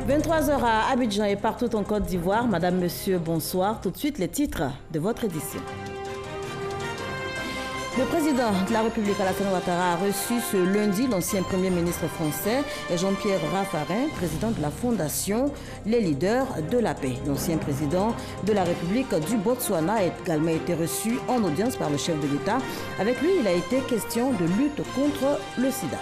23 h à Abidjan et partout en Côte d'Ivoire. Madame, Monsieur, bonsoir. Tout de suite, les titres de votre édition. Le président de la République, Alassane Ouattara, a reçu ce lundi l'ancien Premier ministre français, Jean-Pierre Raffarin, président de la Fondation Les Leaders de la Paix. L'ancien président de la République du Botswana a également été reçu en audience par le chef de l'État. Avec lui, il a été question de lutte contre le sida.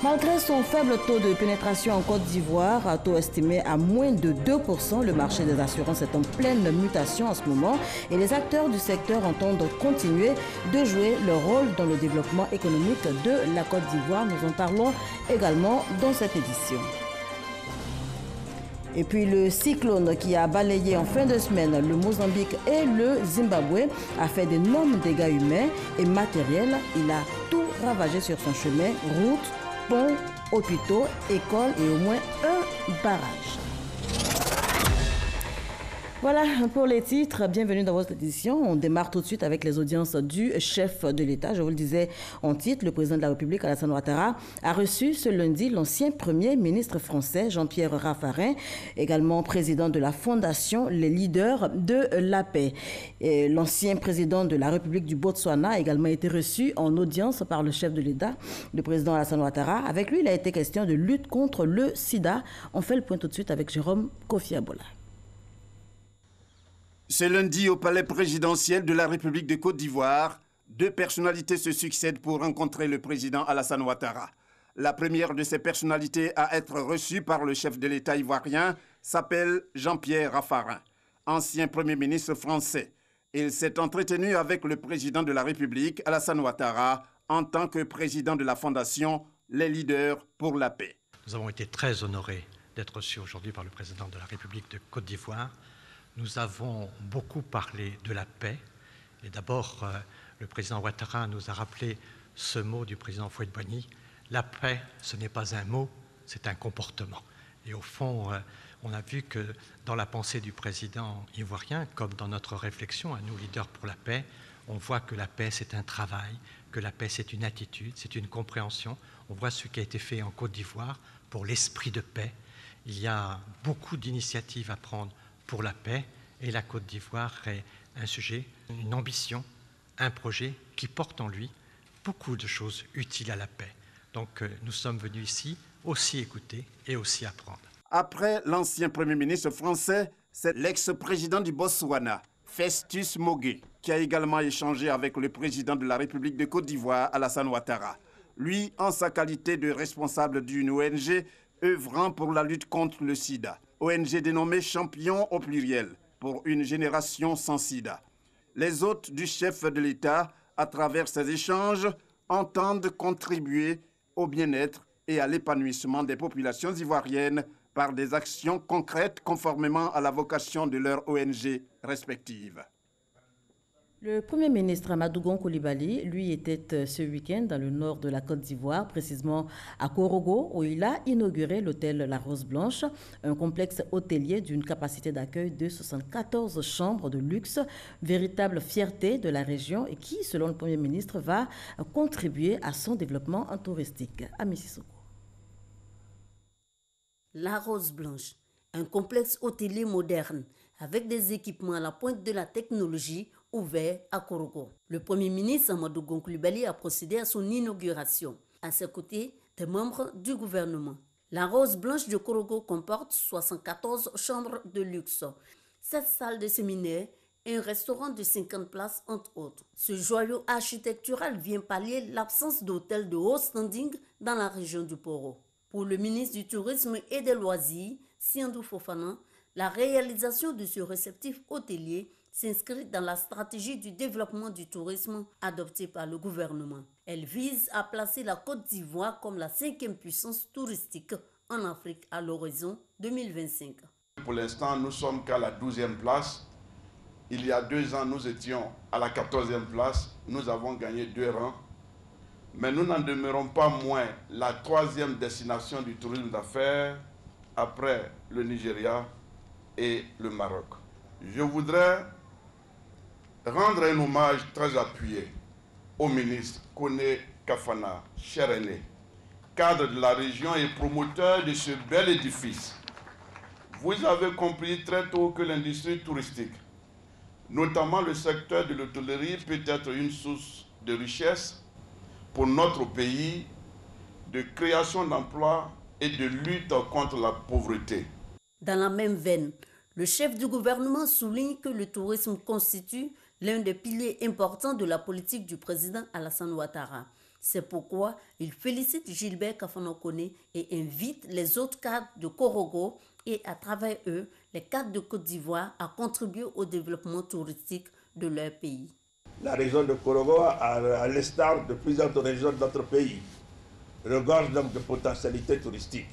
Malgré son faible taux de pénétration en Côte d'Ivoire, taux estimé à moins de 2%, le marché des assurances est en pleine mutation en ce moment et les acteurs du secteur entendent continuer de jouer leur rôle dans le développement économique de la Côte d'Ivoire. Nous en parlons également dans cette édition. Et puis le cyclone qui a balayé en fin de semaine le Mozambique et le Zimbabwe a fait d'énormes dégâts humains et matériels. Il a tout ravagé sur son chemin, route, ponts, hôpitaux, écoles et au moins un barrage. Voilà pour les titres. Bienvenue dans votre édition. On démarre tout de suite avec les audiences du chef de l'État. Je vous le disais en titre, le président de la République, Alassane Ouattara, a reçu ce lundi l'ancien Premier ministre français, Jean-Pierre Raffarin, également président de la Fondation Les Leaders de la Paix. L'ancien président de la République du Botswana a également été reçu en audience par le chef de l'État, le président Alassane Ouattara. Avec lui, il a été question de lutte contre le sida. On fait le point tout de suite avec Jérôme Kofi Abola. Ce lundi, au palais présidentiel de la République de Côte d'Ivoire, deux personnalités se succèdent pour rencontrer le président Alassane Ouattara. La première de ces personnalités à être reçue par le chef de l'État ivoirien s'appelle Jean-Pierre Raffarin, ancien Premier ministre français. Il s'est entretenu avec le président de la République, Alassane Ouattara, en tant que président de la Fondation Les Leaders pour la Paix. Nous avons été très honorés d'être reçus aujourd'hui par le président de la République de Côte d'Ivoire. Nous avons beaucoup parlé de la paix. Et d'abord, le président Ouattara nous a rappelé ce mot du président Houphouët-Boigny. La paix, ce n'est pas un mot, c'est un comportement. Et au fond, on a vu que dans la pensée du président ivoirien, comme dans notre réflexion à nous, leaders pour la paix, on voit que la paix, c'est un travail, que la paix, c'est une attitude, c'est une compréhension. On voit ce qui a été fait en Côte d'Ivoire pour l'esprit de paix. Il y a beaucoup d'initiatives à prendre pour la paix, et la Côte d'Ivoire est un sujet, une ambition, un projet qui porte en lui beaucoup de choses utiles à la paix. Donc nous sommes venus ici aussi écouter et aussi apprendre. Après l'ancien Premier ministre français, c'est l'ex-président du Botswana, Festus Mogae, qui a également échangé avec le président de la République de Côte d'Ivoire, Alassane Ouattara. Lui, en sa qualité de responsable d'une ONG œuvrant pour la lutte contre le sida. ONG dénommée Champion au pluriel, pour une génération sans sida. Les hôtes du chef de l'État, à travers ces échanges, entendent contribuer au bien-être et à l'épanouissement des populations ivoiriennes par des actions concrètes conformément à la vocation de leurs ONG respectives. Le Premier ministre Amadou Gon Coulibaly, lui, était ce week-end dans le nord de la Côte d'Ivoire, précisément à Korogo, où il a inauguré l'hôtel La Rose Blanche, un complexe hôtelier d'une capacité d'accueil de 74 chambres de luxe, véritable fierté de la région et qui, selon le Premier ministre, va contribuer à son développement touristique. Ami Sissoko. La Rose Blanche, un complexe hôtelier moderne avec des équipements à la pointe de la technologie ouvert à Korogo. Le Premier ministre Amadou Gon Coulibaly a procédé à son inauguration. À ses côtés, des membres du gouvernement. La Rose Blanche de Korogo comporte 74 chambres de luxe, 7 salles de séminaire et un restaurant de 50 places entre autres. Ce joyau architectural vient pallier l'absence d'hôtels de haut standing dans la région du Poro. Pour le ministre du Tourisme et des Loisirs, Siandou Fofana, la réalisation de ce réceptif hôtelier s'inscrit dans la stratégie du développement du tourisme adoptée par le gouvernement. Elle vise à placer la Côte d'Ivoire comme la 5e puissance touristique en Afrique à l'horizon 2025. Pour l'instant, nous sommes qu'à la 12e place. Il y a 2 ans, nous étions à la 14e place. Nous avons gagné 2 rangs. Mais nous n'en demeurons pas moins la 3e destination du tourisme d'affaires après le Nigeria et le Maroc. Je voudrais rendre un hommage très appuyé au ministre Koné Kafana, cher aîné, cadre de la région et promoteur de ce bel édifice. Vous avez compris très tôt que l'industrie touristique, notamment le secteur de l'hôtellerie, peut être une source de richesse pour notre pays, de création d'emplois et de lutte contre la pauvreté. Dans la même veine, le chef du gouvernement souligne que le tourisme constitue l'un des piliers importants de la politique du président Alassane Ouattara. C'est pourquoi il félicite Gilbert Kafano-Koné et invite les autres cadres de Korogo et à travers eux, les cadres de Côte d'Ivoire à contribuer au développement touristique de leur pays. La région de Korogo, à l'instar de plusieurs autres régions de notre pays, regorge donc de potentialités touristiques.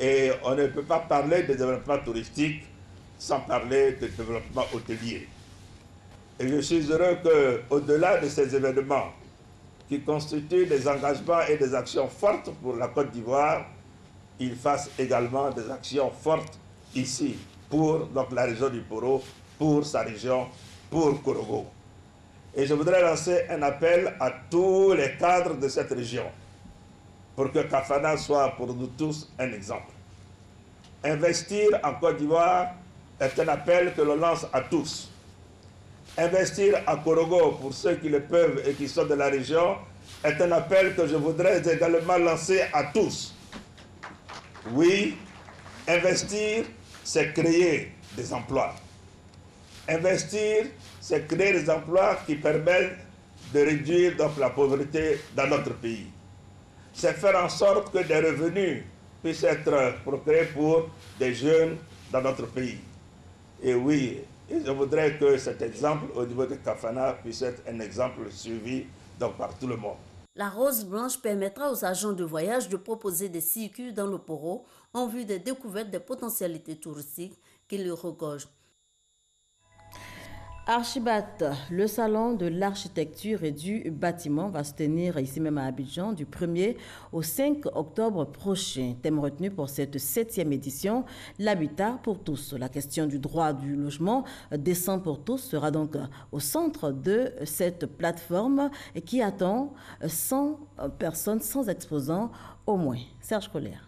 Et on ne peut pas parler de développement touristique sans parler de développement hôtelier. Et je suis heureux qu'au-delà de ces événements qui constituent des engagements et des actions fortes pour la Côte d'Ivoire, il fasse également des actions fortes ici pour donc, la région du Poro, pour sa région, pour Korogo. Et je voudrais lancer un appel à tous les cadres de cette région pour que Kafana soit pour nous tous un exemple. Investir en Côte d'Ivoire est un appel que l'on lance à tous. Investir à Korogo, pour ceux qui le peuvent et qui sont de la région, est un appel que je voudrais également lancer à tous. Oui, investir, c'est créer des emplois. Investir, c'est créer des emplois qui permettent de réduire donc, la pauvreté dans notre pays. C'est faire en sorte que des revenus puissent être procurés pour des jeunes dans notre pays. Et oui, et je voudrais que cet exemple au niveau de Kafana puisse être un exemple suivi donc, par tout le monde. La Rose Blanche permettra aux agents de voyage de proposer des circuits dans le Poro en vue des découvertes des potentialités touristiques qui le regorgent. Archibat, le salon de l'architecture et du bâtiment va se tenir ici même à Abidjan du 1er au 5 octobre prochain. Thème retenu pour cette 7e édition, l'habitat pour tous. La question du droit du logement décent pour tous sera donc au centre de cette plateforme qui attend 100 personnes, 100 exposants au moins. Serge Colère.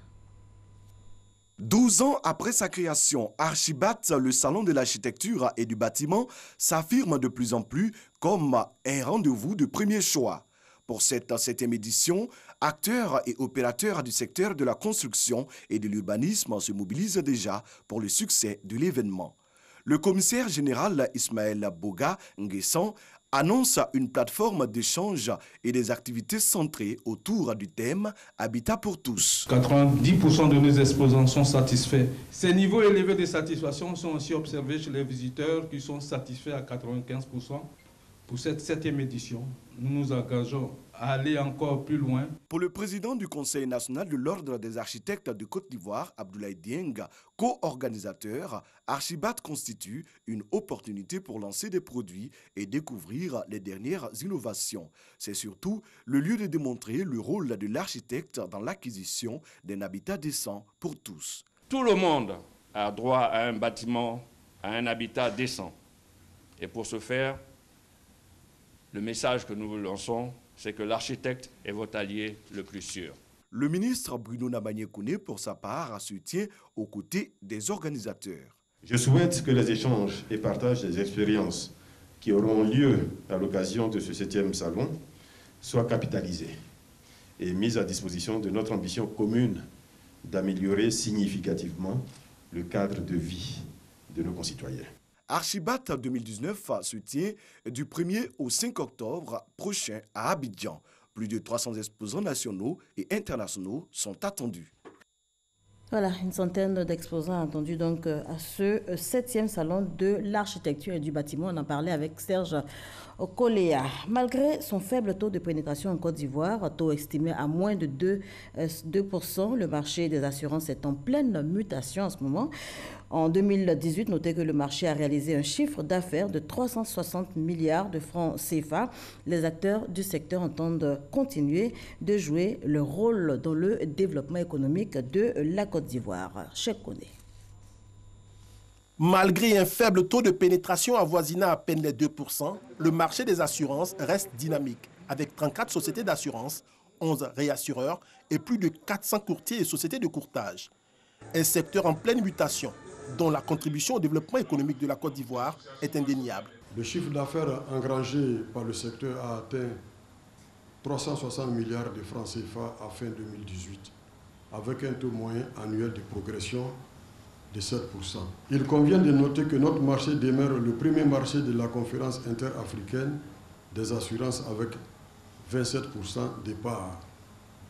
12 ans après sa création, Archibat, le salon de l'architecture et du bâtiment, s'affirme de plus en plus comme un rendez-vous de premier choix. Pour cette 7e édition, acteurs et opérateurs du secteur de la construction et de l'urbanisme se mobilisent déjà pour le succès de l'événement. Le commissaire général Ismaël Boga Nguessan annonce une plateforme d'échange et des activités centrées autour du thème « Habitat pour tous ». 90% de nos exposants sont satisfaits. Ces niveaux élevés de satisfaction sont aussi observés chez les visiteurs qui sont satisfaits à 95%. Pour cette 7e édition, nous nous engageons à aller encore plus loin. Pour le président du Conseil national de l'Ordre des architectes de Côte d'Ivoire, Abdoulaye Dieng, co-organisateur, Archibat constitue une opportunité pour lancer des produits et découvrir les dernières innovations. C'est surtout le lieu de démontrer le rôle de l'architecte dans l'acquisition d'un habitat décent pour tous. Tout le monde a droit à un bâtiment, à un habitat décent. Et pour ce faire, le message que nous lançons, c'est que l'architecte est votre allié le plus sûr. Le ministre Bruno Nabagné-Koné, pour sa part, se tient aux côtés des organisateurs. Je souhaite que les échanges et partages des expériences qui auront lieu à l'occasion de ce 7e salon soient capitalisés et mis à disposition de notre ambition commune d'améliorer significativement le cadre de vie de nos concitoyens. Archibat 2019 se tient du 1er au 5 octobre prochain à Abidjan. Plus de 300 exposants nationaux et internationaux sont attendus. Voilà, une centaine d'exposants attendus donc à ce 7e salon de l'architecture et du bâtiment. On en parlait avec Serge Koléa. Malgré son faible taux de pénétration en Côte d'Ivoire, taux estimé à moins de 2%, le marché des assurances est en pleine mutation en ce moment. En 2018, notez que le marché a réalisé un chiffre d'affaires de 360 milliards de francs CFA. Les acteurs du secteur entendent continuer de jouer le rôle dans le développement économique de la Côte d'Ivoire. Cheikh Koné. Malgré un faible taux de pénétration avoisinant à peine les 2%, le marché des assurances reste dynamique, avec 34 sociétés d'assurance 11 réassureurs et plus de 400 courtiers et sociétés de courtage. Un secteur en pleine mutation, dont la contribution au développement économique de la Côte d'Ivoire est indéniable. Le chiffre d'affaires engrangé par le secteur a atteint 360 milliards de francs CFA à fin 2018, avec un taux moyen annuel de progression de 7%. Il convient de noter que notre marché demeure le premier marché de la conférence interafricaine des assurances avec 27% des parts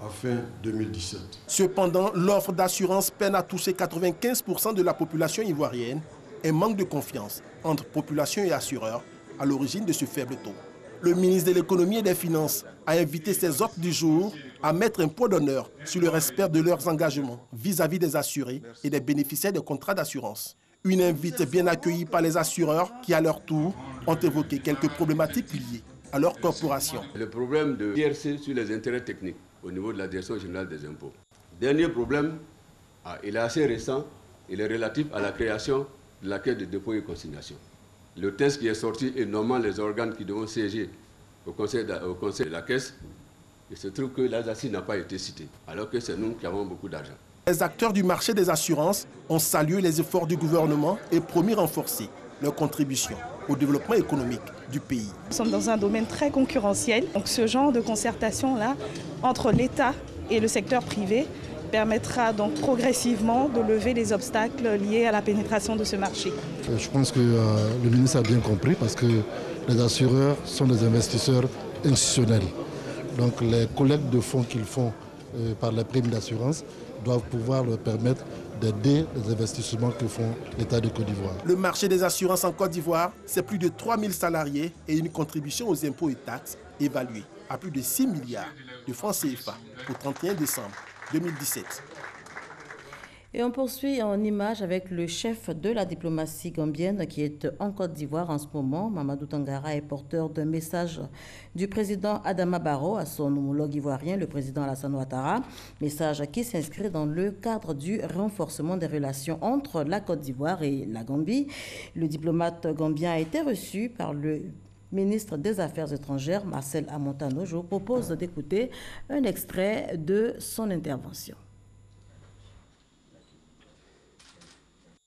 à fin 2017. Cependant, l'offre d'assurance peine à toucher 95% de la population ivoirienne et manque de confiance entre population et assureurs à l'origine de ce faible taux. Le ministre de l'économie et des finances a invité ses hôtes du jour à mettre un point d'honneur sur le respect de leurs engagements vis-à-vis des assurés et des bénéficiaires des contrats d'assurance. Une invite bien accueillie par les assureurs qui, à leur tour, ont évoqué quelques problématiques liées à leur corporation. Le problème de IRC sur les intérêts techniques au niveau de la Direction générale des impôts. Dernier problème, il est assez récent, il est relatif à la création de la caisse de dépôt et consignation. Le texte qui est sorti est nommant les organes qui devront siéger au conseil de la caisse. Il se trouve que l'Alsacie n'a pas été citée, alors que c'est nous qui avons beaucoup d'argent. Les acteurs du marché des assurances ont salué les efforts du gouvernement et promis renforcer leur contribution au développement économique du pays. Nous sommes dans un domaine très concurrentiel, donc ce genre de concertation-là entre l'État et le secteur privé permettra donc progressivement de lever les obstacles liés à la pénétration de ce marché. Je pense que le ministre a bien compris parce que les assureurs sont des investisseurs institutionnels. Donc les collectes de fonds qu'ils font par les primes d'assurance doivent pouvoir leur permettre d'aider les investissements que font l'État de Côte d'Ivoire. Le marché des assurances en Côte d'Ivoire, c'est plus de 3000 salariés et une contribution aux impôts et taxes évaluée à plus de 6 milliards de francs CFA au 31 décembre 2017. Et on poursuit en images avec le chef de la diplomatie gambienne qui est en Côte d'Ivoire en ce moment. Mamadou Tangara est porteur d'un message du président Adama Barrow à son homologue ivoirien, le président Alassane Ouattara. Message qui s'inscrit dans le cadre du renforcement des relations entre la Côte d'Ivoire et la Gambie. Le diplomate gambien a été reçu par le ministre des Affaires étrangères, Marcel Amontano. Je vous propose d'écouter un extrait de son intervention.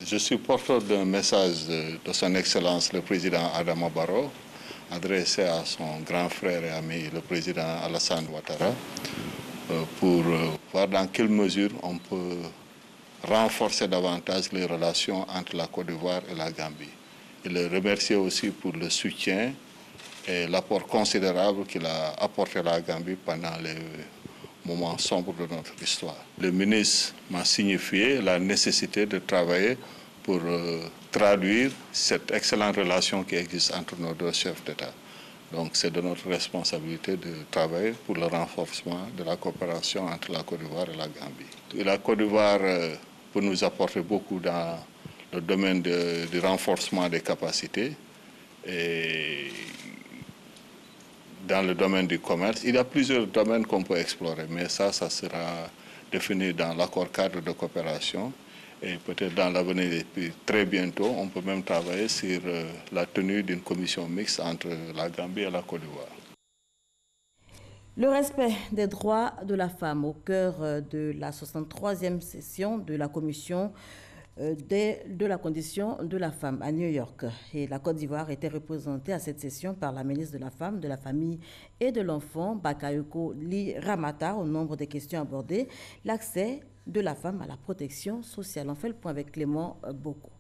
Je suis porteur d'un message de son Excellence le président Adama Barrow, adressé à son grand frère et ami le président Alassane Ouattara, pour voir dans quelle mesure on peut renforcer davantage les relations entre la Côte d'Ivoire et la Gambie. Il le remercie aussi pour le soutien et l'apport considérable qu'il a apporté à la Gambie pendant les moments sombres de notre histoire. Le ministre m'a signifié la nécessité de travailler pour traduire cette excellente relation qui existe entre nos deux chefs d'État. Donc c'est de notre responsabilité de travailler pour le renforcement de la coopération entre la Côte d'Ivoire et la Gambie. Et la Côte d'Ivoire peut nous apporter beaucoup dans le domaine du renforcement des capacités et dans le domaine du commerce. Il y a plusieurs domaines qu'on peut explorer, mais ça sera défini dans l'accord cadre de coopération. Et peut-être dans l'avenir, très bientôt, on peut même travailler sur la tenue d'une commission mixte entre la Gambie et la Côte d'Ivoire. Le respect des droits de la femme au cœur de la 63e session de la commission de la condition de la femme à New York. Et la Côte d'Ivoire était représentée à cette session par la ministre de la Femme, de la Famille et de l'Enfant, Bakayoko Ly Ramata. Au nombre des questions abordées, l'accès de la femme à la protection sociale. On fait le point avec Clément Boko.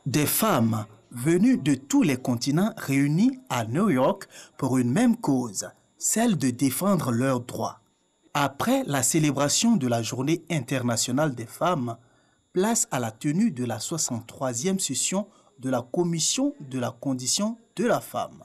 Des femmes venues de tous les continents réunies à New York pour une même cause, celle de défendre leurs droits. Après la célébration de la Journée internationale des femmes, place à la tenue de la 63e session de la Commission de la condition de la femme.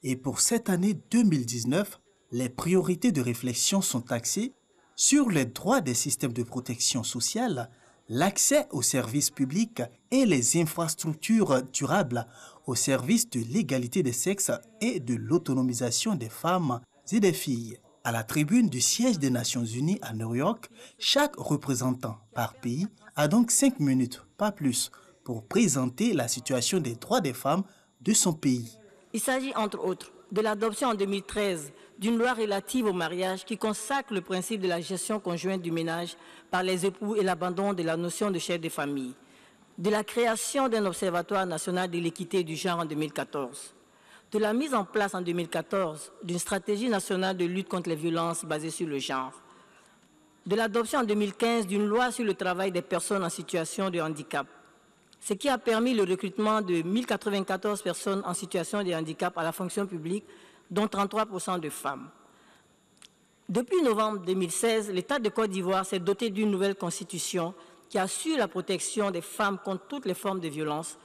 Et pour cette année 2019, les priorités de réflexion sont axées sur les droits des systèmes de protection sociale, l'accès aux services publics et les infrastructures durables au service de l'égalité des sexes et de l'autonomisation des femmes et des filles. À la tribune du siège des Nations Unies à New York, chaque représentant par pays a donc 5 minutes, pas plus, pour présenter la situation des droits des femmes de son pays. Il s'agit entre autres de l'adoption en 2013 d'une loi relative au mariage qui consacre le principe de la gestion conjointe du ménage par les époux et l'abandon de la notion de chef de famille, de la création d'un observatoire national de l'équité du genre en 2014, de la mise en place en 2014 d'une stratégie nationale de lutte contre les violences basées sur le genre, de l'adoption en 2015 d'une loi sur le travail des personnes en situation de handicap, ce qui a permis le recrutement de 1094 personnes en situation de handicap à la fonction publique, dont 33% de femmes. Depuis novembre 2016, l'État de Côte d'Ivoire s'est doté d'une nouvelle constitution qui assure la protection des femmes contre toutes les formes de violence,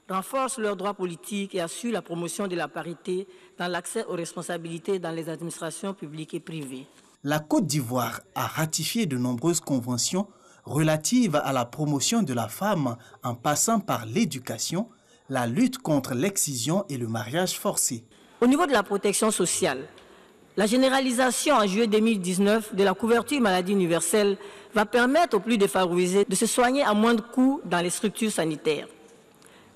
renforce leurs droits politiques et assure la promotion de la parité dans l'accès aux responsabilités dans les administrations publiques et privées. La Côte d'Ivoire a ratifié de nombreuses conventions relatives à la promotion de la femme en passant par l'éducation, la lutte contre l'excision et le mariage forcé. Au niveau de la protection sociale, la généralisation en juillet 2019 de la couverture maladie universelle va permettre aux plus défavorisés de se soigner à moindre coût dans les structures sanitaires.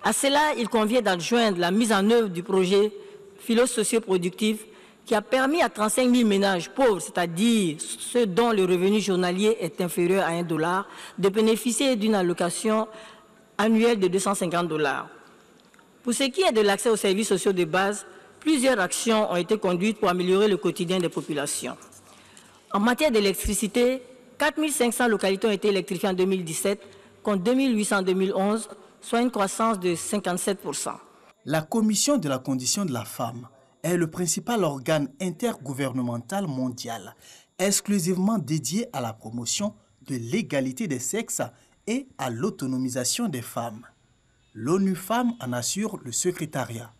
À cela, il convient d'adjoindre la mise en œuvre du projet philo-socio-productif qui a permis à 35 000 ménages pauvres, c'est-à-dire ceux dont le revenu journalier est inférieur à $1, de bénéficier d'une allocation annuelle de $250. Pour ce qui est de l'accès aux services sociaux de base, plusieurs actions ont été conduites pour améliorer le quotidien des populations. En matière d'électricité, 4 500 localités ont été électrifiées en 2017, contre 2 800 en 2011, soit une croissance de 57%. La Commission de la condition de la femme est le principal organe intergouvernemental mondial, exclusivement dédié à la promotion de l'égalité des sexes et à l'autonomisation des femmes. L'ONU Femmes en assure le secrétariat.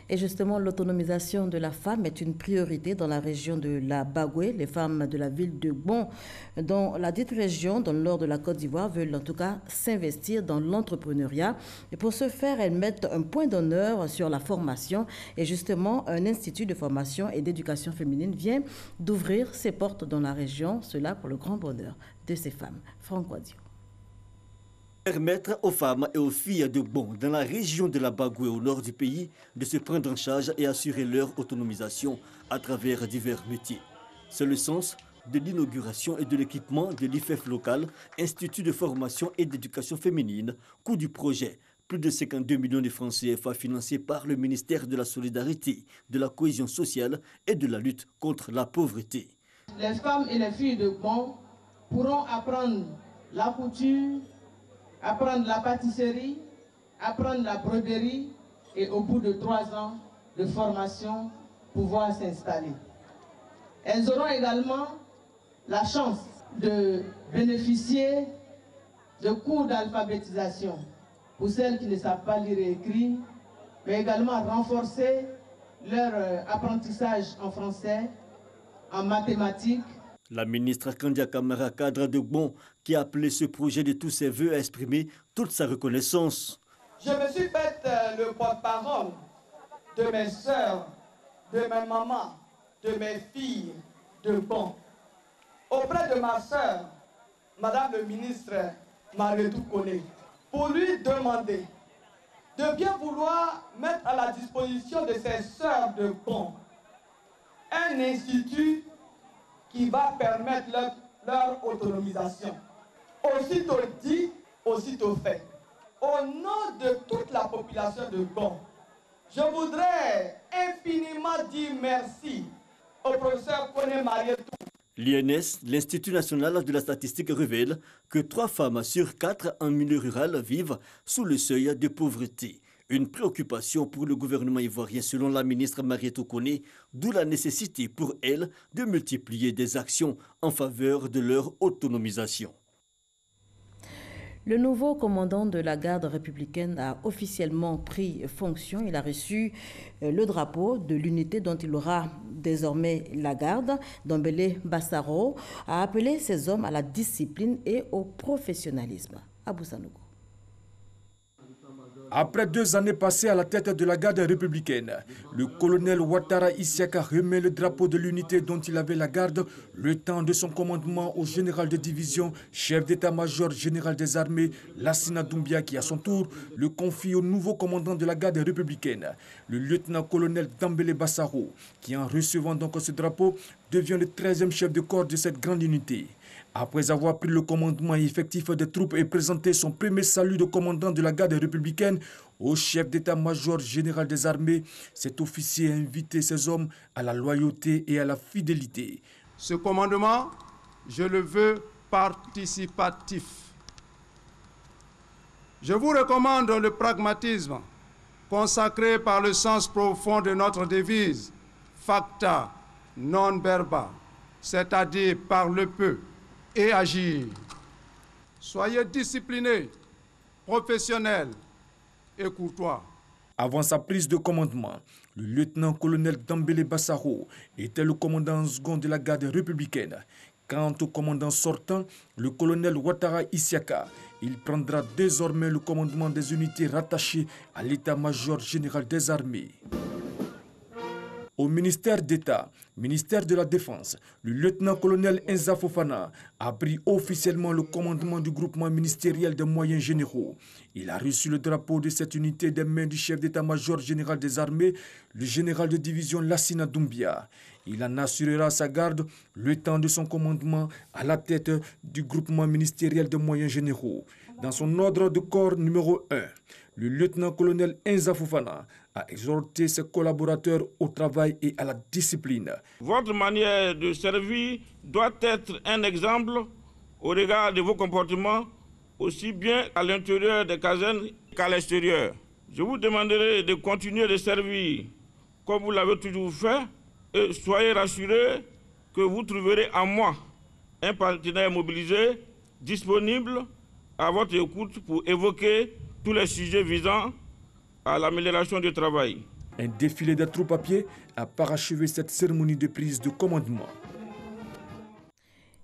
Et justement, l'autonomisation de la femme est une priorité dans la région de la Bagoué. Les femmes de la ville de Gbon, dans la dite région, dans le nord de la Côte d'Ivoire, veulent en tout cas s'investir dans l'entrepreneuriat. Et pour ce faire, elles mettent un point d'honneur sur la formation. Et justement, un institut de formation et d'éducation féminine vient d'ouvrir ses portes dans la région. Cela pour le grand bonheur de ces femmes. Franck Wadio. Permettre aux femmes et aux filles de Gbon, dans la région de la Bagoué au nord du pays, de se prendre en charge et assurer leur autonomisation à travers divers métiers. C'est le sens de l'inauguration et de l'équipement de l'IFEF local, Institut de formation et d'éducation féminine, coût du projet. Plus de 52 millions de francs CFA financés par le ministère de la Solidarité, de la Cohésion sociale et de la lutte contre la pauvreté. Les femmes et les filles de Gbon pourront apprendre la couture, apprendre la pâtisserie, apprendre la broderie et au bout de 3 ans de formation, pouvoir s'installer. Elles auront également la chance de bénéficier de cours d'alphabétisation pour celles qui ne savent pas lire et écrire, mais également renforcer leur apprentissage en français, en mathématiques. La ministre Kandia Kamara, cadre de Gbon, qui a appelé ce projet de tous ses voeux, a exprimé toute sa reconnaissance. Je me suis fait le porte-parole de mes sœurs, de mes mamans, de mes filles de Gbon. Auprès de ma sœur, Madame le ministre Marietou Koné, pour lui demander de bien vouloir mettre à la disposition de ses sœurs de Gbon un institut qui va permettre leur autonomisation. Aussitôt dit, aussitôt fait. Au nom de toute la population de Gbon, je voudrais infiniment dire merci au professeur Koné Marietou. L'INS, l'Institut national de la statistique, révèle que 3 femmes sur 4 en milieu rural vivent sous le seuil de pauvreté. Une préoccupation pour le gouvernement ivoirien selon la ministre Marietou Koné, d'où la nécessité pour elle de multiplier des actions en faveur de leur autonomisation. Le nouveau commandant de la garde républicaine a officiellement pris fonction. Il a reçu le drapeau de l'unité dont il aura désormais la garde. Dombélé Bassaro a appelé ses hommes à la discipline et au professionnalisme. Abou Sanogo. Après 2 années passées à la tête de la garde républicaine, le colonel Ouattara Isiaka remet le drapeau de l'unité dont il avait la garde le temps de son commandement au général de division, chef d'état-major général des armées, Lassina Doumbia, qui à son tour le confie au nouveau commandant de la garde républicaine, le lieutenant-colonel Dambélé Bassaro, qui en recevant donc ce drapeau devient le 13e chef de corps de cette grande unité. Après avoir pris le commandement effectif des troupes et présenté son premier salut de commandant de la garde républicaine au chef d'état-major général des armées, cet officier a invité ses hommes à la loyauté et à la fidélité. Ce commandement, je le veux participatif. Je vous recommande le pragmatisme consacré par le sens profond de notre devise, facta non verba, c'est-à-dire par le peu et agir. Soyez disciplinés, professionnels et courtois. Avant sa prise de commandement, le lieutenant-colonel Dambélé Bassaro était le commandant second de la garde républicaine. Quant au commandant sortant, le colonel Ouattara Isiaka, il prendra désormais le commandement des unités rattachées à l'état-major général des armées. Au ministère d'État, ministère de la Défense, le lieutenant-colonel Enza Fofana a pris officiellement le commandement du groupement ministériel des moyens généraux. Il a reçu le drapeau de cette unité des mains du chef d'état-major général des armées, le général de division Lassina Doumbia. Il en assurera sa garde le temps de son commandement à la tête du groupement ministériel des moyens généraux. Dans son ordre de corps numéro 1, le lieutenant-colonel Enza Fofana a exhorté ses collaborateurs au travail et à la discipline. Votre manière de servir doit être un exemple au regard de vos comportements, aussi bien à l'intérieur des casernes qu'à l'extérieur. Je vous demanderai de continuer de servir comme vous l'avez toujours fait et soyez rassurés que vous trouverez en moi un partenaire mobilisé, disponible à votre écoute pour évoquer tous les sujets visant à l'amélioration du travail. Un défilé de troupes à pied a parachevé cette cérémonie de prise de commandement.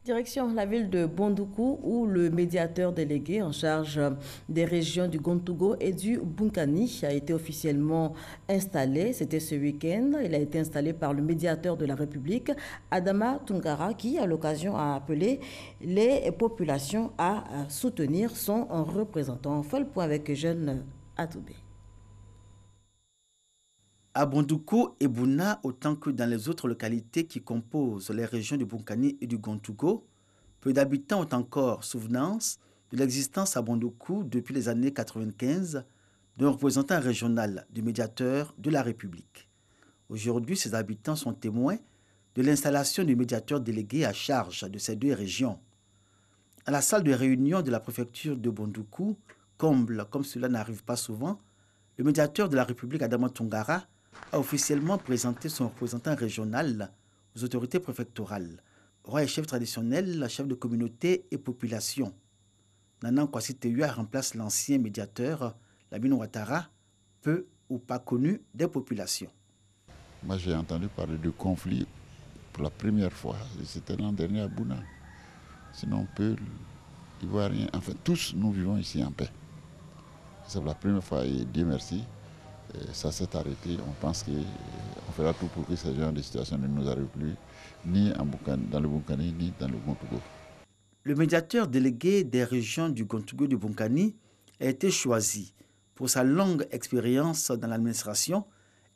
Direction la ville de Bondoukou, où le médiateur délégué en charge des régions du Gontougo et du Bunkani a été officiellement installé. C'était ce week-end. Il a été installé par le médiateur de la République, Adama Tungara, qui, à l'occasion, a appelé les populations à soutenir son représentant. On fait le point avec Jeune Atoubé. À Bondoukou et Bouna, autant que dans les autres localités qui composent les régions du Bunkani et du Gontougo, peu d'habitants ont encore souvenance de l'existence à Bondoukou depuis les années 95 d'un représentant régional du médiateur de la République. Aujourd'hui, ces habitants sont témoins de l'installation du médiateur délégué à charge de ces deux régions. À la salle de réunion de la préfecture de Bondoukou, comble comme cela n'arrive pas souvent, le médiateur de la République, Adama Tungara, a officiellement présenté son représentant régional aux autorités préfectorales, roi et chef traditionnel, chef de communauté et population. Nanan Kwasi Teyua remplace l'ancien médiateur, Lamine Ouattara, peu ou pas connu des populations. Moi, j'ai entendu parler de conflit pour la première fois. C'était l'an dernier à Bouna. Sinon, peu, Ivoiriens, enfin tous, nous vivons ici en paix. C'est la première fois et Dieu merci. Ça s'est arrêté. On pense qu'on fera tout pour que ce genre de situation ne nous arrive plus, ni dans le Bunkani, ni dans le Gontougo. Le médiateur délégué des régions du Gontougo et du Bunkani a été choisi pour sa longue expérience dans l'administration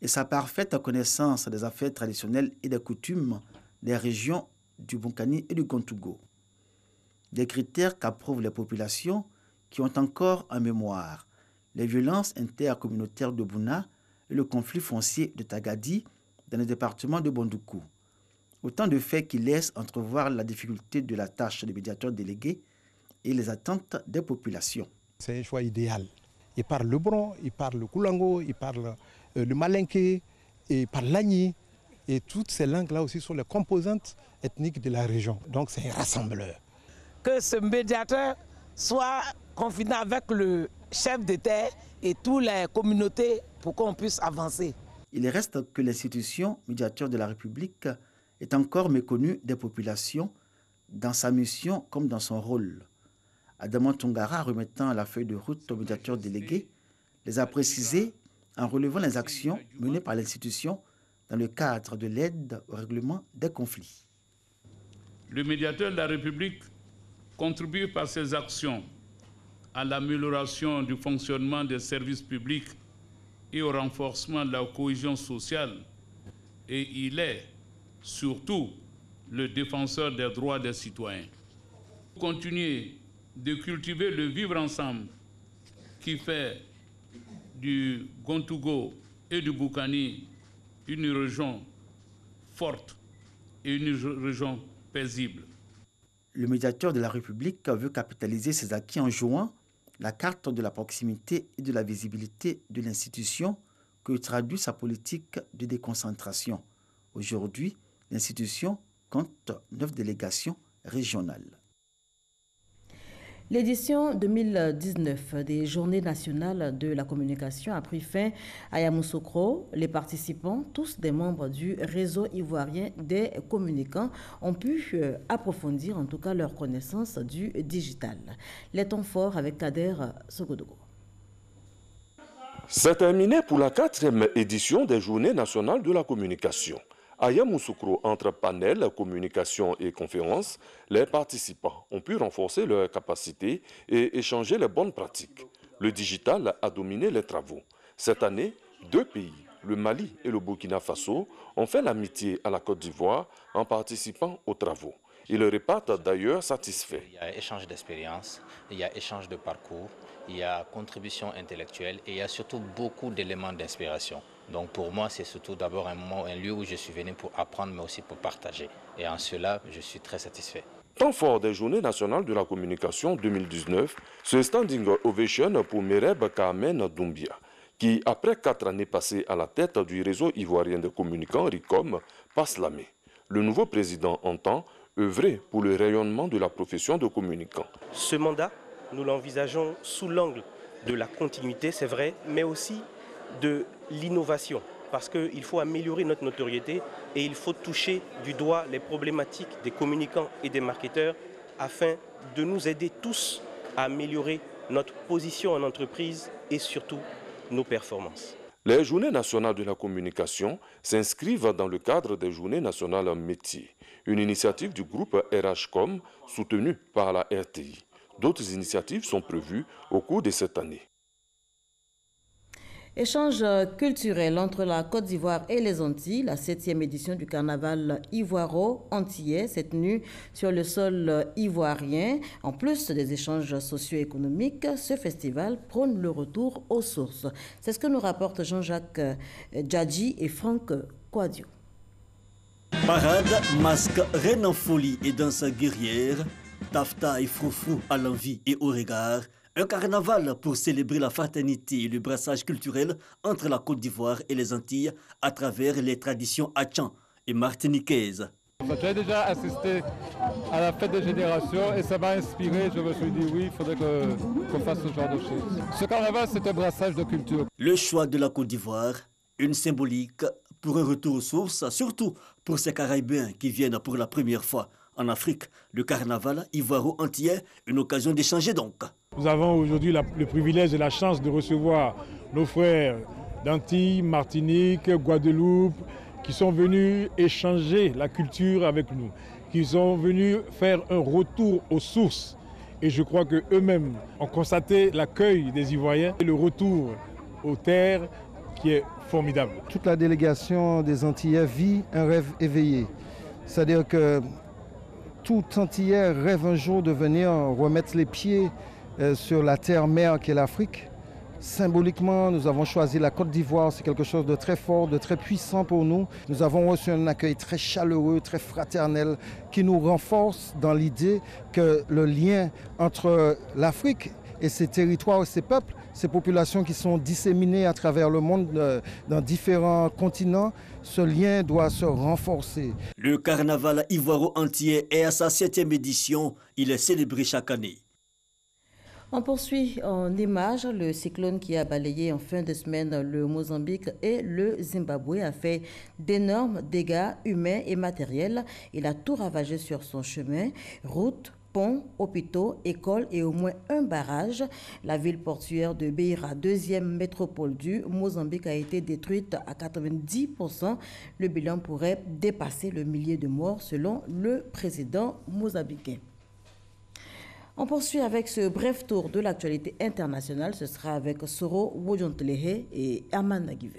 et sa parfaite connaissance des affaires traditionnelles et des coutumes des régions du Bunkani et du Gontougo. Des critères qu'approuvent les populations qui ont encore en mémoire les violences intercommunautaires de Bouna et le conflit foncier de Tagadi dans le département de Bondoukou. Autant de faits qui laissent entrevoir la difficulté de la tâche de médiateur délégué et les attentes des populations. C'est un choix idéal. Il parle le Bron, il parle le Koulango, il parle le Malinké, il parle l'Agni. Et toutes ces langues-là aussi sont les composantes ethniques de la région. Donc c'est un rassembleur. Que ce médiateur soit confiné avec le chef d'État et toutes les communautés pour qu'on puisse avancer. Il reste que l'institution médiateur de la République est encore méconnue des populations dans sa mission comme dans son rôle. Adama Tungara remettant la feuille de route au médiateur délégué, les a précisées en relevant les actions menées par l'institution dans le cadre de l'aide au règlement des conflits. Le médiateur de la République contribue par ses actions à l'amélioration du fonctionnement des services publics et au renforcement de la cohésion sociale, et il est surtout le défenseur des droits des citoyens. Continuer de cultiver le vivre ensemble qui fait du Gontougo et du Boukani une région forte et une région paisible. Le médiateur de la République veut capitaliser ses acquis en jouant la carte de la proximité et de la visibilité de l'institution que traduit sa politique de déconcentration. Aujourd'hui, l'institution compte 9 délégations régionales. L'édition 2019 des Journées nationales de la communication a pris fin à Yamoussoukro. Les participants, tous des membres du réseau ivoirien des communicants, ont pu approfondir en tout cas leur connaissance du digital. Les temps forts avec Kader Sogodogo. C'est terminé pour la 4e édition des Journées nationales de la communication. À Yamoussoukro, entre panels, communication et conférences, les participants ont pu renforcer leurs capacités et échanger les bonnes pratiques. Le digital a dominé les travaux. Cette année, 2 pays, le Mali et le Burkina Faso, ont fait l'amitié à la Côte d'Ivoire en participant aux travaux. Ils repartent d'ailleurs satisfaits. Il y a échange d'expérience, il y a échange de parcours, il y a contribution intellectuelle et il y a surtout beaucoup d'éléments d'inspiration. Donc pour moi, c'est surtout d'abord un lieu où je suis venu pour apprendre, mais aussi pour partager. Et en cela, je suis très satisfait. Temps fort des Journées nationales de la communication 2019, ce standing ovation pour Mereb Kamen Doumbia, qui, après 4 années passées à la tête du réseau ivoirien des communicants RICOM, passe la main. Le nouveau président entend œuvrer pour le rayonnement de la profession de communicant. Ce mandat, nous l'envisageons sous l'angle de la continuité, c'est vrai, mais aussi de l'innovation, parce qu'il faut améliorer notre notoriété et il faut toucher du doigt les problématiques des communicants et des marketeurs afin de nous aider tous à améliorer notre position en entreprise et surtout nos performances. Les Journées nationales de la communication s'inscrivent dans le cadre des Journées nationales en métier, une initiative du groupe RHCOM soutenue par la RTI. D'autres initiatives sont prévues au cours de cette année. Échange culturel entre la Côte d'Ivoire et les Antilles. La 7e édition du carnaval ivoiro-antillais s'est tenue sur le sol ivoirien. En plus des échanges socio-économiques, ce festival prône le retour aux sources. C'est ce que nous rapportent Jean-Jacques Djadji et Franck Kouadio. Parade, masque, reine en folie et danse guerrière, tafta et froufrou à l'envie et au regard. Un carnaval pour célébrer la fraternité et le brassage culturel entre la Côte d'Ivoire et les Antilles à travers les traditions hatchan et martiniquaises. J'ai déjà assisté à la fête des générations et ça m'a inspiré. Je me suis dit oui, il faudrait qu'on fasse ce genre de choses. Ce carnaval, c'est un brassage de culture. Le choix de la Côte d'Ivoire, une symbolique pour un retour aux sources, surtout pour ces Caraïbéens qui viennent pour la première fois en Afrique. Le carnaval ivoiro-antillais, une occasion d'échanger donc. Nous avons aujourd'hui le privilège et la chance de recevoir nos frères d'Antilles, Martinique, Guadeloupe, qui sont venus échanger la culture avec nous, qui sont venus faire un retour aux sources. Et je crois qu'eux-mêmes ont constaté l'accueil des Ivoiriens et le retour aux terres qui est formidable. Toute la délégation des Antillais vit un rêve éveillé. C'est-à-dire que tout Antillais rêve un jour de venir remettre les pieds sur la terre-mère qu'est l'Afrique. Symboliquement, nous avons choisi la Côte d'Ivoire. C'est quelque chose de très fort, de très puissant pour nous. Nous avons reçu un accueil très chaleureux, très fraternel, qui nous renforce dans l'idée que le lien entre l'Afrique et ses territoires et ses peuples, ces populations qui sont disséminées à travers le monde dans différents continents, ce lien doit se renforcer. Le carnaval ivoiro-antillais est à sa 7e édition. Il est célébré chaque année. On poursuit en images. Le cyclone qui a balayé en fin de semaine le Mozambique et le Zimbabwe a fait d'énormes dégâts humains et matériels. Il a tout ravagé sur son chemin, routes, ponts, hôpitaux, écoles et au moins un barrage. La ville portuaire de Beira, deuxième métropole du Mozambique, a été détruite à 90%. Le bilan pourrait dépasser le millier de morts selon le président mozambicain. On poursuit avec ce bref tour de l'actualité internationale. Ce sera avec Soro Wojontelehe et Herman Naguive.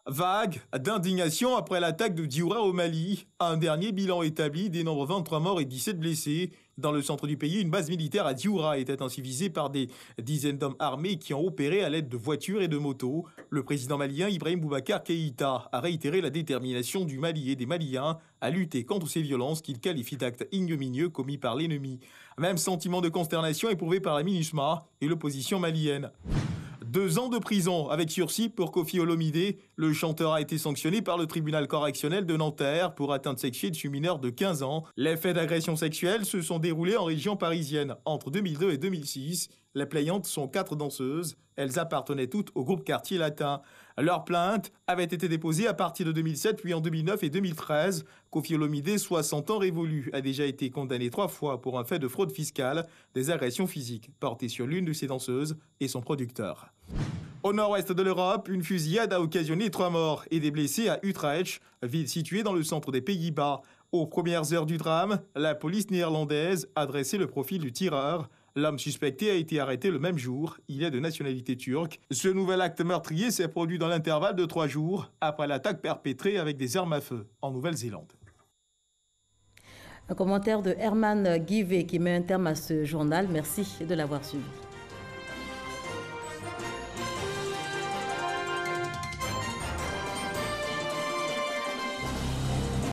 Vague d'indignation après l'attaque de Dioura au Mali. Un dernier bilan établi dénombre 23 morts et 17 blessés. Dans le centre du pays, une base militaire à Dioura était ainsi visée par des dizaines d'hommes armés qui ont opéré à l'aide de voitures et de motos. Le président malien Ibrahim Boubacar Keïta a réitéré la détermination du Mali et des Maliens à lutter contre ces violences qu'il qualifie d'actes ignominieux commis par l'ennemi. Même sentiment de consternation éprouvé par la MINUSMA et l'opposition malienne. 2 ans de prison avec sursis pour Koffi Olomide. Le chanteur a été sanctionné par le tribunal correctionnel de Nanterre pour atteinte sexuelle sur mineur de 15 ans. Les faits d'agression sexuelle se sont déroulés en région parisienne entre 2002 et 2006. Les plaignantes sont 4 danseuses. Elles appartenaient toutes au groupe Quartier Latin. Leur plainte avait été déposée à partir de 2007, puis en 2009 et 2013. Koffi Olomide, 60 ans révolus, a déjà été condamné 3 fois pour un fait de fraude fiscale, des agressions physiques portées sur l'une de ses danseuses et son producteur. Au nord-ouest de l'Europe, une fusillade a occasionné 3 morts et des blessés à Utrecht, ville située dans le centre des Pays-Bas. Aux premières heures du drame, la police néerlandaise a dressé le profil du tireur. L'homme suspecté a été arrêté le même jour. Il est de nationalité turque. Ce nouvel acte meurtrier s'est produit dans l'intervalle de 3 jours après l'attaque perpétrée avec des armes à feu en Nouvelle-Zélande. Un commentaire de Herman Guivet qui met un terme à ce journal. Merci de l'avoir suivi.